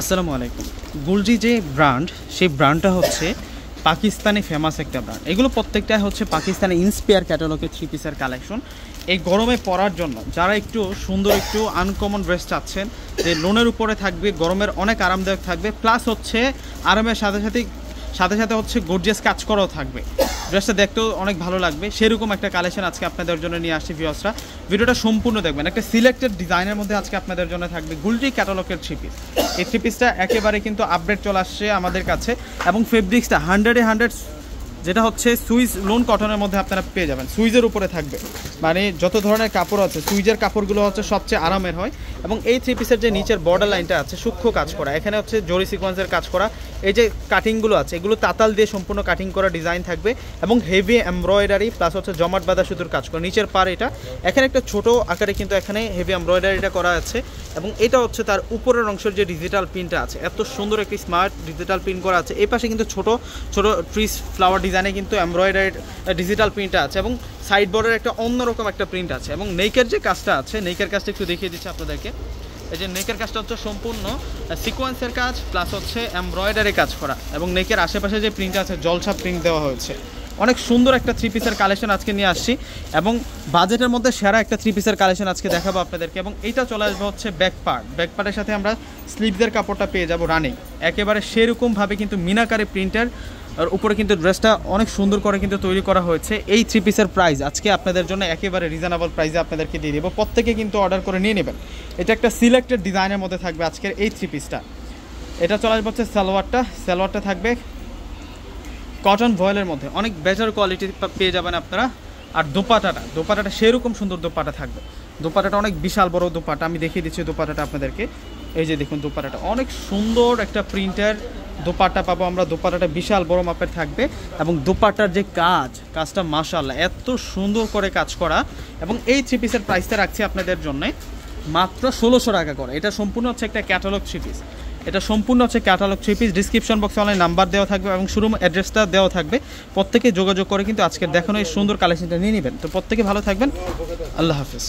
আসসালামু আলাইকুম। গুলজি যে ব্র্যান্ড, সেই ব্র্যান্ডটা হচ্ছে পাকিস্তানি ফেমাস একটা ব্র্যান্ড। এগুলো প্রত্যেকটাই হচ্ছে পাকিস্তানি ইন্সপায়ার ক্যাটালগের থ্রি পিসের কালেকশন। এই গরমে পরার জন্য যারা একটু সুন্দর, একটু আনকমন ড্রেস চাচ্ছেন, যে লোনের উপরে থাকবে, গরমের অনেক আরামদায়ক থাকবে, প্লাস হচ্ছে আরামের সাথে সাথে হচ্ছে গর্জিয়াস কাজ করাও থাকবে, ড্রেসটা দেখতেও অনেক ভালো লাগবে, সেরকম একটা কালেকশন আজকে আপনাদের জন্য নিয়ে আসছি ভিউয়ার্সরা। ভিডিওটা সম্পূর্ণ দেখবেন। একটা সিলেক্টেড ডিজাইনের মধ্যে আজকে আপনাদের জন্য থাকবে গুলজি ক্যাটালগের থ্রি পিস। এই থ্রি পিসটা একেবারে কিন্তু আপডেট চলে আসছে আমাদের কাছে, এবং ফেব্রিক্সটা 100 যেটা হচ্ছে সুইজ লোন কটনের মধ্যে আপনারা পেয়ে যাবেন। সুইজের উপরে থাকবে, মানে যত ধরনের কাপড় আছে সুইজের কাপড়গুলো হচ্ছে সবচেয়ে আরামের হয়। এবং এই থ্রি পিসের যে নিচের বর্ডার লাইনটা আছে সূক্ষ্ম কাজ করা, এখানে হচ্ছে জরি সিকোয়েন্সের কাজ করা, এই যে কাটিংগুলো আছে এগুলো তাতাল দিয়ে সম্পূর্ণ কাটিং করা ডিজাইন থাকবে, এবং হেভি এমব্রয়ডারি প্লাস হচ্ছে জমাট বাঁধা সুতোর কাজ করা। নিচের পার এটা এখানে একটা ছোট আকারে কিন্তু এখানে হেভি এমব্রয়ডারিটা করা আছে, এবং এটা হচ্ছে তার উপরের অংশের যে ডিজিটাল প্রিন্টটা আছে, এত সুন্দর একটি স্মার্ট ডিজিটাল প্রিন্ট করা আছে। এই পাশে কিন্তু ছোট ছোট ট্রিস ফ্লাওয়ার ডিজাইনে কিন্তু এমব্রয়ডারি ডিজিটাল প্রিন্টটা আছে, এবং সাইড বর্ডারে একটা অন্যরকম একটা প্রিন্ট আছে। এবং নেকের যে কাজটা আছে, নেকের কাজটা একটু দেখিয়ে দিচ্ছি আপনাদেরকে। এই যে নেকের কাজটা হচ্ছে সম্পূর্ণ সিকোয়েন্সের কাজ প্লাস হচ্ছে এমব্রয়ডারি কাজ করা, এবং নেকের আশেপাশে যে প্রিন্ট আছে জলছা প্রিন্ট দেওয়া হয়েছে। অনেক সুন্দর একটা থ্রি পিসের কালেকশন আজকে নিয়ে আসছি, এবং বাজেটের মধ্যে সেরা একটা থ্রি পিসের কালেকশন আজকে দেখাবো আপনাদেরকে। এবং এইটা চলে আসবে হচ্ছে ব্যাক পার্টের সাথে আমরা স্লিভসের কাপড়টা পেয়ে যাবো রানিং, একেবারে সেরকমভাবে কিন্তু মিনাকারি প্রিন্টের আর উপরে কিন্তু ড্রেসটা অনেক সুন্দর করে কিন্তু তৈরি করা হয়েছে। এই থ্রি পিসের প্রাইস আজকে আপনাদের জন্য একেবারে রিজনেবল প্রাইসে আপনাদেরকে দিয়ে দেবো, প্রত্যেকে কিন্তু অর্ডার করে নিয়ে নেবেন। এটা একটা সিলেক্টেড ডিজাইনের মধ্যে থাকবে আজকের এই থ্রি পিসটা। এটা চলে আসবে হচ্ছে সালোয়ারটা থাকবে কটন ভয়েলের মধ্যে, অনেক বেটার কোয়ালিটি পেয়ে যাবেন আপনারা। আর দোপাটাটা সেরকম সুন্দর দোপাটা থাকবে, দোপাটাটা অনেক বিশাল বড় দোপাটা, আমি দেখিয়ে দিচ্ছি দোপাটাটা আপনাদেরকে। এই যে দেখুন দোপাটাটা অনেক সুন্দর একটা প্রিন্টের দোপাট্টা পাবো আমরা, দোপাট্টাটা বিশাল বড় মাপের থাকবে, এবং দোপাট্টার যে কাজটা মাশাআল্লাহ এত সুন্দর করে কাজ করা। এবং এই থ্রি পিসের প্রাইসটা রাখছি আপনাদের জন্য মাত্র 1600 টাকা করে। এটা সম্পূর্ণ হচ্ছে একটা ক্যাটালগ থ্রি পিস, এটা সম্পূর্ণ হচ্ছে ক্যাটালগ থ্রি পিস। ডিসক্রিপশন বক্সে অনলাইন নাম্বার দেওয়া থাকবে এবং শোরুম অ্যাড্রেসটা দেওয়া থাকবে, প্রত্যেকে যোগাযোগ করে কিন্তু আজকের দেখানো এই সুন্দর কালেকশনটা নিয়ে নেবেন। তো প্রত্যেকে ভালো থাকবেন, আল্লাহ হাফেজ।